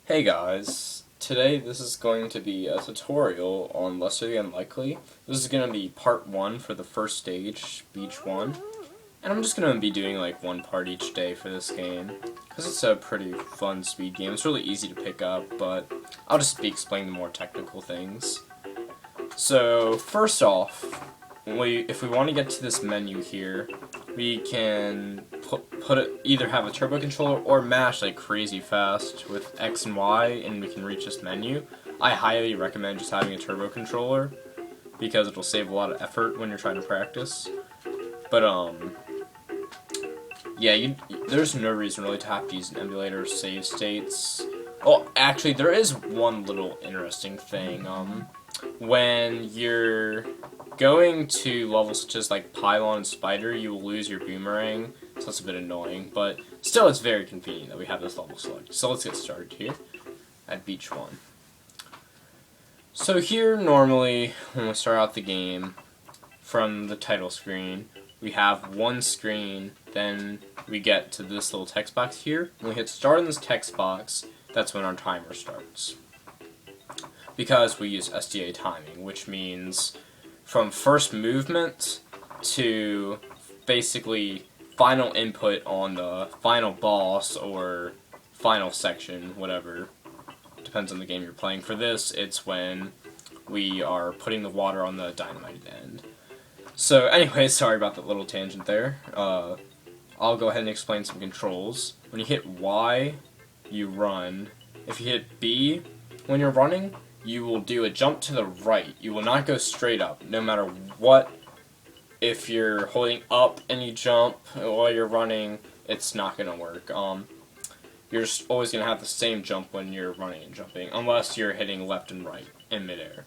Hey guys, today this is going to be a tutorial on Lesser the Unlikely. This is going to be part 1 for the first stage, Beach 1. And I'm just going to be doing like one part each day for this game, because it's a pretty fun speed game. It's really easy to pick up, but I'll just be explaining the more technical things. So first off, if we want to get to this menu here, we can either have a turbo controller or mash like crazy fast with X and Y, and we can reach this menu. I highly recommend just having a turbo controller because it'll save a lot of effort when you're trying to practice. But yeah, there's no reason really to have to use an emulator or save states. Oh, actually, there is one little interesting thing. When you're going to levels such as like Pylon and Spider, you will lose your boomerang, so that's a bit annoying, but still it's very convenient that we have this level selected. So let's get started here at Beach 1. So here, normally, when we start out the game, from the title screen, we have one screen, then we get to this little text box here. When we hit start in this text box, that's when our timer starts. Because we use SDA timing, which means from first movement to basically final input on the final boss or final section, whatever. Depends on the game you're playing. For this, it's when we are putting the water on the dynamite end. So anyway, sorry about that little tangent there. I'll go ahead and explain some controls. When you hit Y, you run. If you hit B when you're running, you will do a jump to the right. You will not go straight up, no matter what. If you're holding up and you jump while you're running, it's not going to work. You're just always going to have the same jump when you're running and jumping, unless you're hitting left and right in midair.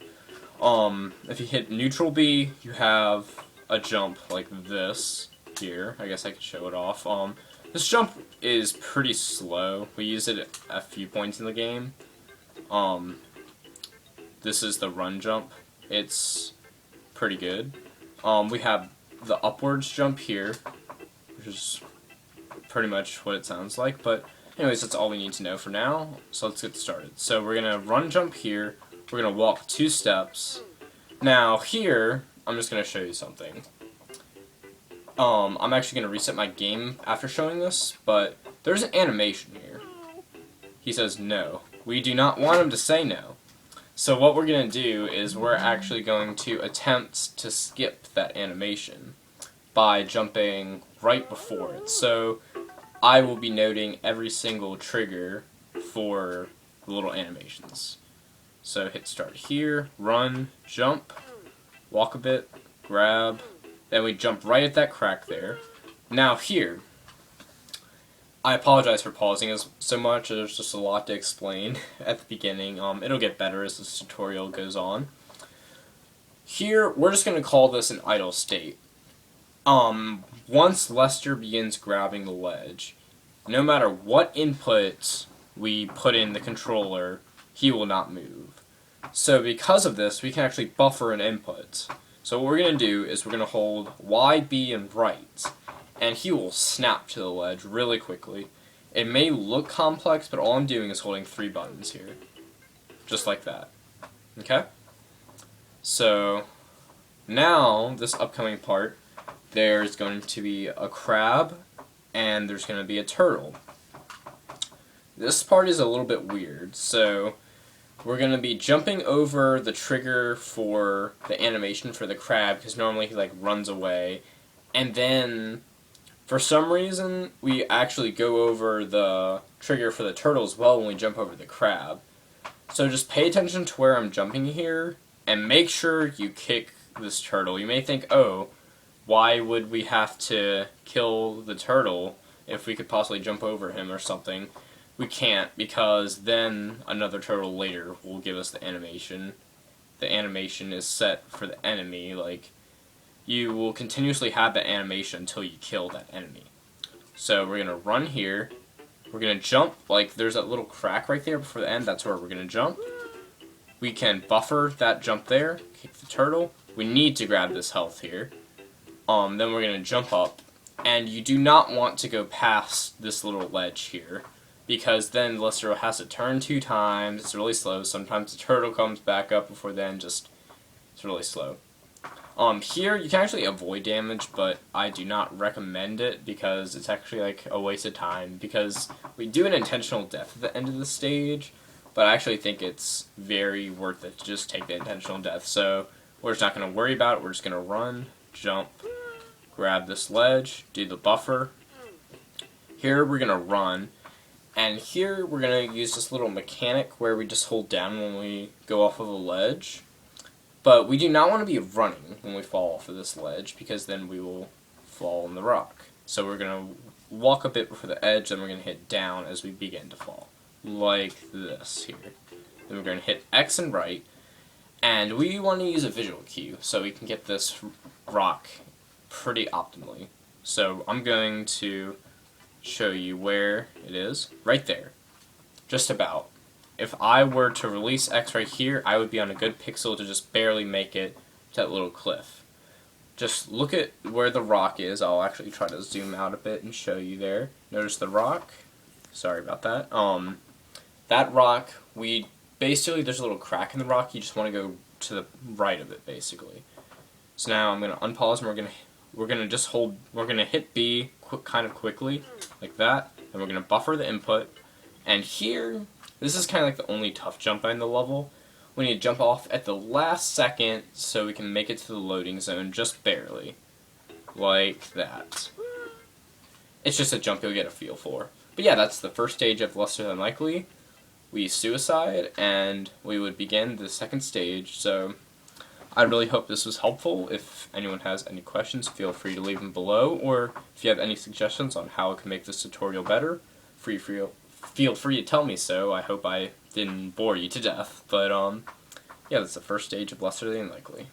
If you hit neutral B, you have a jump like this here. I guess I could show it off. This jump is pretty slow. We use it at a few points in the game. This is the run jump. It's pretty good. We have the upwards jump here, which is pretty much what it sounds like. But anyways, that's all we need to know for now. So let's get started. So we're going to run jump here. We're going to walk 2 steps. Now here, I'm just going to show you something. I'm actually going to reset my game after showing this, but there's an animation here. He says no. We do not want him to say no. So what we're going to do is we're actually going to attempt to skip that animation by jumping right before it. So I will be noting every single trigger for the little animations. So hit start here, run, jump, walk a bit, grab, then we jump right at that crack there. Now here, I apologize for pausing so much. There's just a lot to explain at the beginning. It'll get better as this tutorial goes on. Here, we're just going to call this an idle state. Once Lester begins grabbing the ledge, no matter what input we put in the controller, he will not move. So because of this, we can actually buffer an input. So what we're going to do is we're going to hold Y, B, and right, and he will snap to the ledge really quickly. It may look complex, but all I'm doing is holding 3 buttons here. Just like that. Okay? So, now, this upcoming part, there's going to be a crab, and there's going to be a turtle. This part is a little bit weird, so we're going to be jumping over the trigger for the animation for the crab, because normally he like runs away, and then for some reason, we actually go over the trigger for the turtle as well when we jump over the crab. So just pay attention to where I'm jumping here, and make sure you kick this turtle. You may think, oh, why would we have to kill the turtle if we could possibly jump over him or something? We can't, because then another turtle later will give us the animation. The animation is set for the enemy, like, you will continuously have that animation until you kill that enemy. So we're going to run here, we're going to jump, like there's that little crack right there before the end, that's where we're going to jump. We can buffer that jump there, kick the turtle, we need to grab this health here. Then we're going to jump up, and you do not want to go past this little ledge here, because then Listero has to turn 2 times. It's really slow. Sometimes the turtle comes back up before then. Just it's really slow. Here you can actually avoid damage, but I do not recommend it because it's actually like a waste of time. Because we do an intentional death at the end of the stage, but I actually think it's very worth it to just take the intentional death. So we're just not going to worry about it. We're just going to run, jump, grab this ledge, do the buffer. Here we're going to run, and here we're going to use this little mechanic where we just hold down when we go off of a ledge. But we do not want to be running when we fall off of this ledge, because then we will fall in the rock. So we're going to walk a bit before the edge, then we're going to hit down as we begin to fall. Like this here. Then we're going to hit X and right, and we want to use a visual cue so we can get this rock pretty optimally. So I'm going to show you where it is. Right there. Just about. If I were to release X right here, I would be on a good pixel to just barely make it to that little cliff. Just look at where the rock is. I'll actually try to zoom out a bit and show you there. Notice the rock. Sorry about that. That rock, there's a little crack in the rock. You just want to go to the right of it, basically. So now I'm going to unpause, and we're going to hit B kind of quickly, like that, and we're going to buffer the input. And here, this is kind of like the only tough jump in the level. We need to jump off at the last second so we can make it to the loading zone just barely. Like that. It's just a jump you'll get a feel for. But yeah, that's the first stage of Lesser Than Likely. We suicide, and we would begin the second stage. So I really hope this was helpful. If anyone has any questions, feel free to leave them below, or if you have any suggestions on how I can make this tutorial better, feel free to tell me so. I hope I didn't bore you to death. But yeah, that's the first stage of Lesser Than Likely.